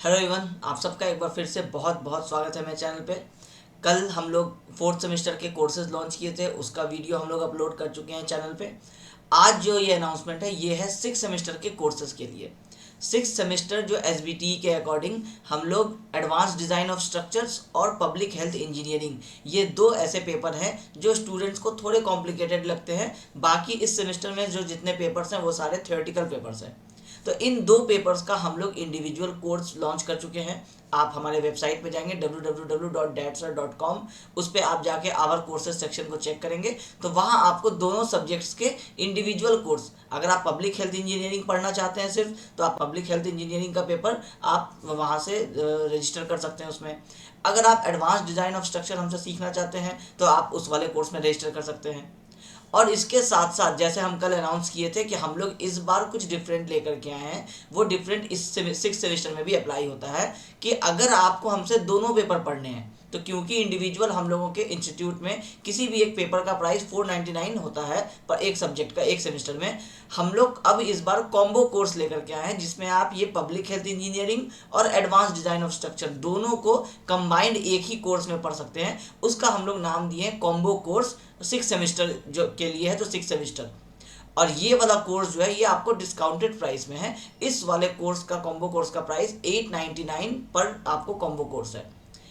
Hello everyone, आप सबका एक बार फिर से बहुत बहुत स्वागत है मेरे चैनल पे। कल हम लोग फोर्थ सेमेस्टर के कोर्सेज लॉन्च किए थे, उसका वीडियो हम लोग अपलोड कर चुके हैं चैनल पे। आज जो ये अनाउंसमेंट है ये है सिक्स सेमेस्टर के कोर्सेज के लिए। सिक्स सेमेस्टर जो एसबीटी के अकॉर्डिंग हम लोग एडवांस डिज़ाइन ऑफ स्ट्रक्चर्स और पब्लिक हेल्थ इंजीनियरिंग, ये दो ऐसे पेपर हैं जो स्टूडेंट्स को थोड़े कॉम्प्लिकेटेड लगते हैं। बाकी इस सेमेस्टर में जो जितने पेपर्स हैं वो सारे थियोरेटिकल पेपर्स हैं। तो इन दो पेपर्स का हम लोग इंडिविजुअल कोर्स लॉन्च कर चुके हैं। आप हमारे वेबसाइट पे जाएंगे www.dadsir.com, उस पर आप जाके आवर कोर्सेज सेक्शन को चेक करेंगे तो वहाँ आपको दोनों सब्जेक्ट्स के इंडिविजुअल कोर्स, अगर आप पब्लिक हेल्थ इंजीनियरिंग पढ़ना चाहते हैं सिर्फ, तो आप पब्लिक हेल्थ इंजीनियरिंग का पेपर आप वहाँ से रजिस्टर कर सकते हैं उसमें। अगर आप एडवांस डिज़ाइन ऑफ स्ट्रक्चर हमसे सीखना चाहते हैं तो आप उस वाले कोर्स में रजिस्टर कर सकते हैं। और इसके साथ साथ जैसे हम कल अनाउंस किए थे कि हम लोग इस बार कुछ डिफरेंट लेकर के आए हैं, वो डिफरेंट इस सिक्स सेमेस्टर में भी अप्लाई होता है कि अगर आपको हमसे दोनों पेपर पढ़ने हैं तो क्योंकि इंडिविजुअल हम लोगों के इंस्टीट्यूट में किसी भी एक पेपर का प्राइस 499 होता है पर एक सब्जेक्ट का एक सेमेस्टर में, हम लोग अब इस बार कॉम्बो कोर्स लेकर के आए हैं जिसमें आप ये पब्लिक हेल्थ इंजीनियरिंग और एडवांस डिज़ाइन ऑफ स्ट्रक्चर दोनों को कंबाइंड एक ही कोर्स में पढ़ सकते हैं। उसका हम लोग नाम दिए हैं कॉम्बो कोर्स। सिक्स सेमेस्टर जो के लिए है तो सिक्स सेमेस्टर, और ये वाला कोर्स जो है ये आपको डिस्काउंटेड प्राइस में है। इस वाले कोर्स का कॉम्बो कोर्स का प्राइस 899 पर आपको कॉम्बो कोर्स है।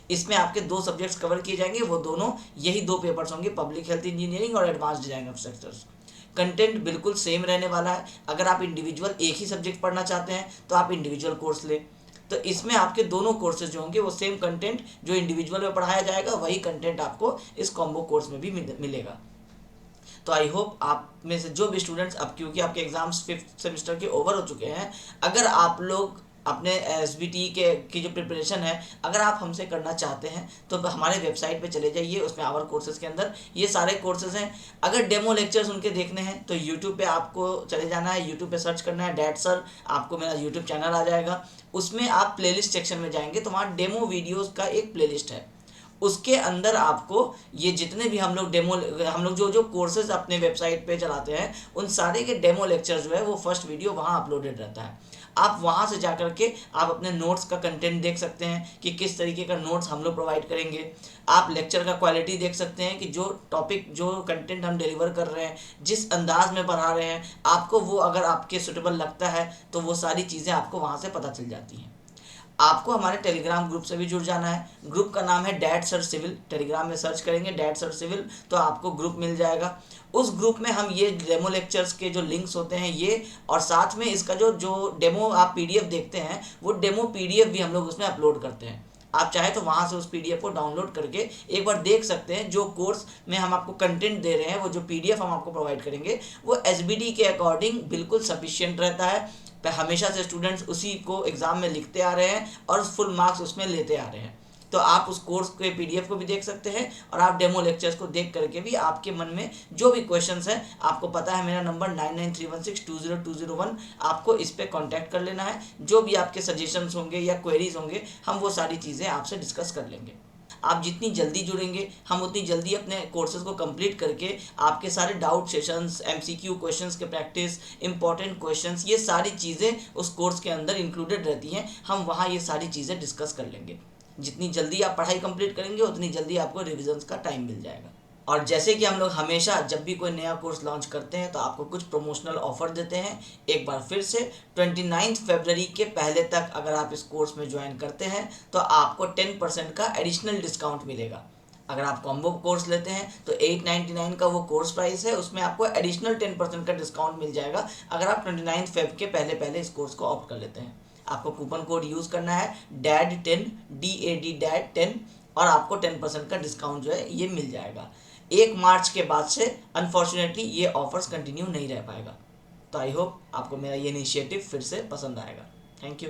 इसमें आपके दो सब्जेक्ट्स कवर किए जाएंगे, वो दोनों यही दो पेपर्स होंगे, पब्लिक हेल्थ इंजीनियरिंग और advance design of structures. Content बिल्कुल सेम रहने वाला है। अगर आप इंडिविजुअल एक ही सब्जेक्ट पढ़ना चाहते हैं तो आप इंडिविजुअल कोर्स लें, तो इसमें आपके दोनों कोर्सेज जो होंगे वो सेम कंटेंट जो इंडिविजुअल में पढ़ाया जाएगा वही कंटेंट आपको इस कॉम्बो कोर्स में भी मिलेगा। तो आई होप आप में से जो भी स्टूडेंट्स, अब क्योंकि आपके एग्जाम्स फिफ्थ सेमेस्टर के ओवर हो चुके हैं, अगर आप लोग अपने एसबीटी के की जो प्रिपरेशन है अगर आप हमसे करना चाहते हैं तो हमारे वेबसाइट पे चले जाइए, उसमें आवर कोर्सेज के अंदर ये सारे कोर्सेज हैं। अगर डेमो लेक्चर्स उनके देखने हैं तो यूट्यूब पे आपको चले जाना है, यूट्यूब पे सर्च करना है डैड सर, आपको मेरा यूट्यूब चैनल आ जाएगा। उसमें आप प्लेलिस्ट सेक्शन में जाएंगे तो वहाँ डेमो वीडियोज़ का एक प्लेलिस्ट है, उसके अंदर आपको ये जितने भी हम लोग जो कोर्सेज अपने वेबसाइट पे चलाते हैं उन सारे के डेमो लेक्चर जो है वो फर्स्ट वीडियो वहाँ अपलोडेड रहता है। आप वहाँ से जा कर के आप अपने नोट्स का कंटेंट देख सकते हैं कि किस तरीके का नोट्स हम लोग प्रोवाइड करेंगे। आप लेक्चर का क्वालिटी देख सकते हैं कि जो टॉपिक जो कंटेंट हम डिलीवर कर रहे हैं, जिस अंदाज में पढ़ा रहे हैं, आपको वो अगर आपके सुटेबल लगता है तो वो सारी चीज़ें आपको वहाँ से पता चल जाती हैं। आपको हमारे टेलीग्राम ग्रुप से भी जुड़ जाना है। ग्रुप का नाम है डैड सर सिविल, टेलीग्राम में सर्च करेंगे डैड सर सिविल तो आपको ग्रुप मिल जाएगा। उस ग्रुप में हम ये डेमो लेक्चर्स के जो लिंक्स होते हैं ये, और साथ में इसका जो जो डेमो आप पीडीएफ देखते हैं वो डेमो पीडीएफ भी हम लोग उसमें अपलोड करते हैं। आप चाहे तो वहाँ से उस पीडीएफ को डाउनलोड करके एक बार देख सकते हैं। जो कोर्स में हम आपको कंटेंट दे रहे हैं, वो जो पीडीएफ हम आपको प्रोवाइड करेंगे वो एसबीडी के अकॉर्डिंग बिल्कुल सफिशिएंट रहता है। हमेशा से स्टूडेंट्स उसी को एग्ज़ाम में लिखते आ रहे हैं और फुल मार्क्स उसमें लेते आ रहे हैं। तो आप उस कोर्स के पीडीएफ को भी देख सकते हैं और आप डेमो लेक्चर्स को देख करके भी आपके मन में जो भी क्वेश्चंस हैं, आपको पता है मेरा नंबर 9931620201, आपको इस पर कॉन्टैक्ट कर लेना है। जो भी आपके सजेशंस होंगे या क्वेरीज होंगे हम वो सारी चीज़ें आपसे डिस्कस कर लेंगे। आप जितनी जल्दी जुड़ेंगे हम उतनी जल्दी अपने कोर्सेज को कंप्लीट करके आपके सारे डाउट सेशंस, एमसीक्यू क्वेश्चंस के प्रैक्टिस, इंपॉर्टेंट क्वेश्चंस, ये सारी चीज़ें उस कोर्स के अंदर इंक्लूडेड रहती हैं। हम वहाँ ये सारी चीज़ें डिस्कस कर लेंगे। जितनी जल्दी आप पढ़ाई कंप्लीट करेंगे उतनी जल्दी आपको रिविजन्स का टाइम मिल जाएगा। और जैसे कि हम लोग हमेशा जब भी कोई नया कोर्स लॉन्च करते हैं तो आपको कुछ प्रमोशनल ऑफर देते हैं। एक बार फिर से 29 फरवरी के पहले तक अगर आप इस कोर्स में ज्वाइन करते हैं तो आपको 10% का एडिशनल डिस्काउंट मिलेगा। अगर आप कॉम्बो कोर्स लेते हैं तो 899 का वो कोर्स प्राइस है, उसमें आपको एडिशनल 10% का डिस्काउंट मिल जाएगा अगर आप 29 फेब के पहले पहले इस कोर्स को ऑप्ट कर लेते हैं। आपको कूपन कोड यूज़ करना है DAD10 DAD10 और आपको 10% का डिस्काउंट जो है ये मिल जाएगा। 1 मार्च के बाद से अनफॉर्चुनेटली ये ऑफर्स कंटिन्यू नहीं रह पाएगा। तो आई होप आपको मेरा ये इनिशिएटिव फिर से पसंद आएगा। Thank you.